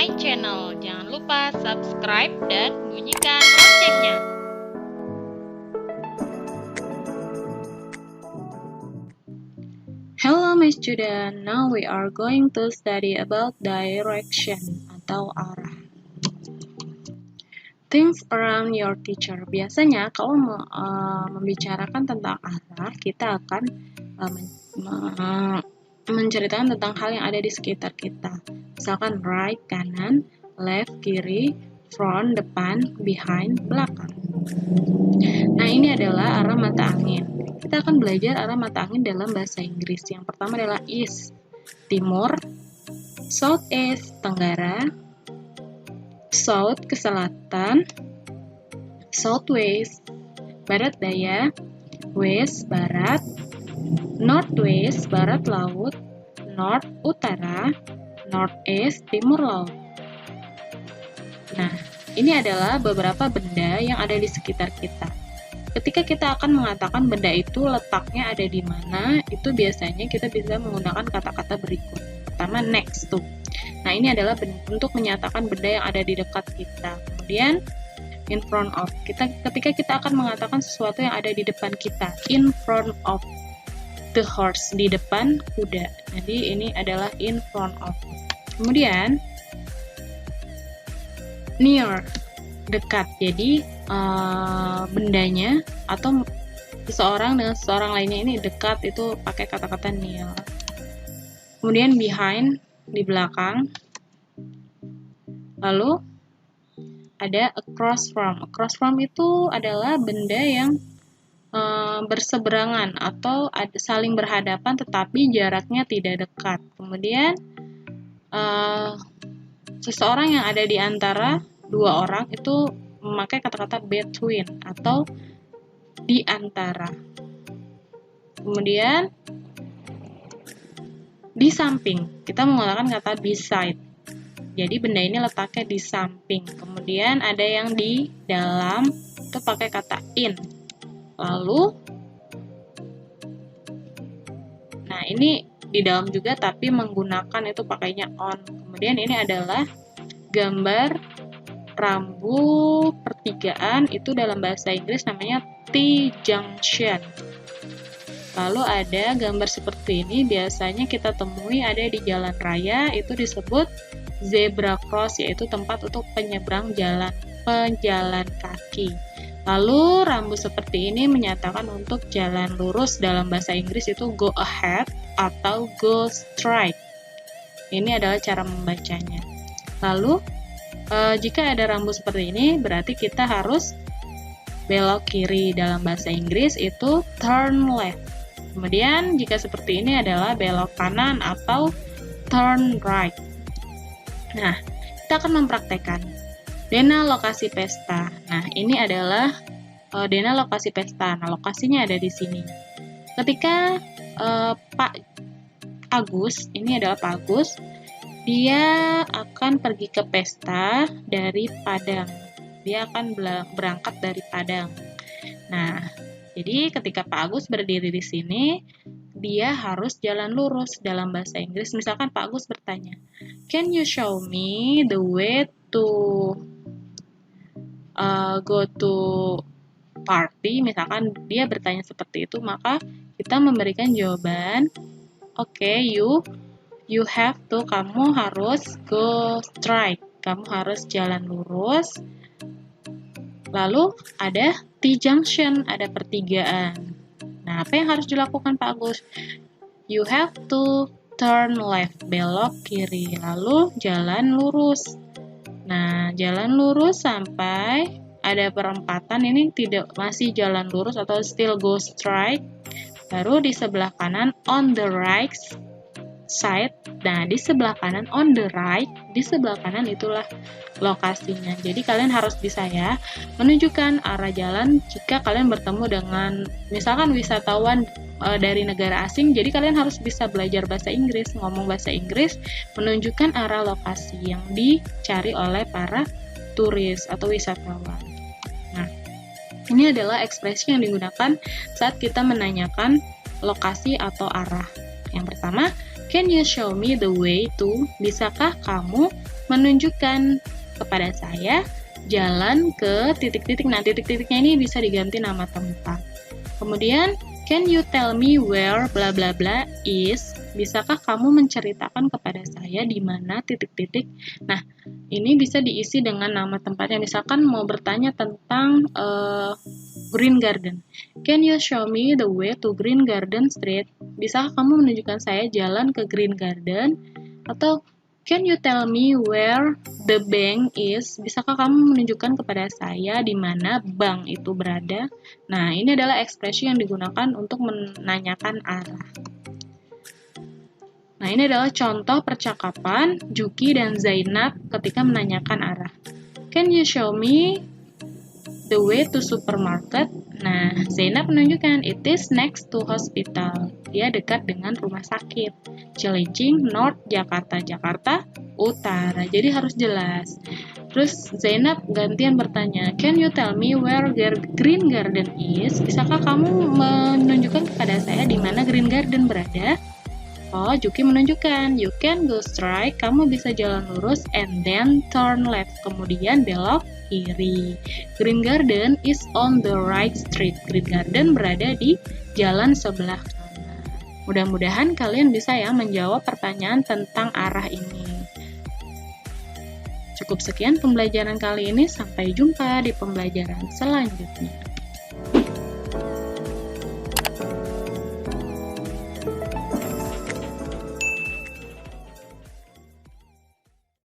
my channel. Jangan lupa subscribe dan bunyikan loncengnya. Hello my student, now we are going to study about direction atau arah. Things around your teacher. Biasanya kalau membicarakan tentang arah, kita akan menceritakan tentang hal yang ada di sekitar kita. Misalkan right, kanan, left, kiri, front, depan, behind, belakang. Nah, ini adalah arah mata angin. Kita akan belajar arah mata angin dalam bahasa Inggris. Yang pertama adalah east, timur, southeast, tenggara, south, ke selatan, southwest, barat daya, west, barat, northwest, barat laut, north, utara, northeast, timur laut. Nah, ini adalah beberapa benda yang ada di sekitar kita. Ketika kita akan mengatakan benda itu letaknya ada di mana, itu biasanya kita bisa menggunakan kata-kata berikut. Pertama, next to. Nah, ini adalah untuk menyatakan benda yang ada di dekat kita. Kemudian, in front of. Ketika kita akan mengatakan sesuatu yang ada di depan kita, in front of the horse, di depan kuda. Jadi, ini adalah in front of. Kemudian, near, dekat. Jadi bendanya atau seseorang dengan seseorang lainnya ini dekat, itu pakai kata-kata near. Kemudian behind, di belakang. Lalu ada across from. Across from itu adalah benda yang berseberangan atau saling berhadapan tetapi jaraknya tidak dekat. Kemudian seseorang yang ada di antara dua orang itu memakai kata-kata between atau di antara. Kemudian di samping, kita menggunakan kata beside. Jadi benda ini letaknya di samping. Kemudian ada yang di dalam, itu pakai kata in. Lalu, nah ini di dalam juga tapi menggunakan itu pakainya on. Kemudian ini adalah gambar rambu pertigaan, itu dalam bahasa Inggris namanya T-junction. Lalu ada gambar seperti ini, biasanya kita temui ada di jalan raya, itu disebut zebra cross, yaitu tempat untuk penyeberang pejalan kaki. Lalu rambu seperti ini menyatakan untuk jalan lurus, dalam bahasa Inggris itu go ahead atau go straight. Ini adalah cara membacanya. Lalu jika ada rambu seperti ini, berarti kita harus belok kiri. Dalam bahasa Inggris itu turn left. Kemudian jika seperti ini adalah belok kanan atau turn right. Nah, kita akan mempraktekkan Dena lokasi pesta. Nah, ini adalah Dena lokasi pesta. Nah, lokasinya ada di sini. Ketika Pak Agus, ini adalah Pak Agus, dia akan pergi ke pesta dari Padang. Dia akan berangkat dari Padang. Nah, jadi ketika Pak Agus berdiri di sini, dia harus jalan lurus. Dalam bahasa Inggris, misalkan Pak Agus bertanya, "Can you show me the way to go to party?" Misalkan dia bertanya seperti itu, maka kita memberikan jawaban, "Okay, you have to," kamu harus go straight, kamu harus jalan lurus. Lalu ada T-junction, ada pertigaan. Nah, apa yang harus dilakukan Pak Agus? You have to turn left, belok kiri, lalu jalan lurus. Nah, jalan lurus sampai ada perempatan, ini masih jalan lurus atau still go straight. Baru di sebelah kanan on the right side. Nah, di sebelah kanan on the right, di sebelah kanan itulah lokasinya. Jadi kalian harus bisa ya menunjukkan arah jalan jika kalian bertemu dengan misalkan wisatawan dari negara asing. Jadi kalian harus bisa belajar bahasa Inggris, ngomong bahasa Inggris, menunjukkan arah lokasi yang dicari oleh para turis atau wisatawan. Nah, ini adalah ekspresi yang digunakan saat kita menanyakan lokasi atau arah. Yang pertama, can you show me the way to? Bisakah kamu menunjukkan kepada saya jalan ke titik-titik. Nah, titik-titiknya ini bisa diganti nama tempat. Kemudian, can you tell me where bla bla bla is? Bisakah kamu menceritakan kepada saya di mana titik-titik? Nah, ini bisa diisi dengan nama tempatnya. Misalkan mau bertanya tentang Green Garden. Can you show me the way to Green Garden Street? Bisakah kamu menunjukkan saya jalan ke Green Garden? Atau can you tell me where the bank is? Bisakah kamu menunjukkan kepada saya di mana bank itu berada? Nah, ini adalah ekspresi yang digunakan untuk menanyakan arah. Nah, ini adalah contoh percakapan Juki dan Zainab ketika menanyakan arah. Can you show me the way to supermarket? Nah, Zainab menunjukkan it is next to hospital. Dia dekat dengan rumah sakit. Cilincing, North, Jakarta, Jakarta Utara. Jadi harus jelas. Terus Zainab gantian bertanya, can you tell me where Green Garden is? Bisakah kamu menunjukkan kepada saya di mana Green Garden berada? Oh, Juki menunjukkan, you can go straight, kamu bisa jalan lurus, and then turn left, kemudian belok kiri. Green Garden is on the right street. Green Garden berada di jalan sebelah kanan. Mudah-mudahan kalian bisa ya menjawab pertanyaan tentang arah ini. Cukup sekian pembelajaran kali ini, sampai jumpa di pembelajaran selanjutnya.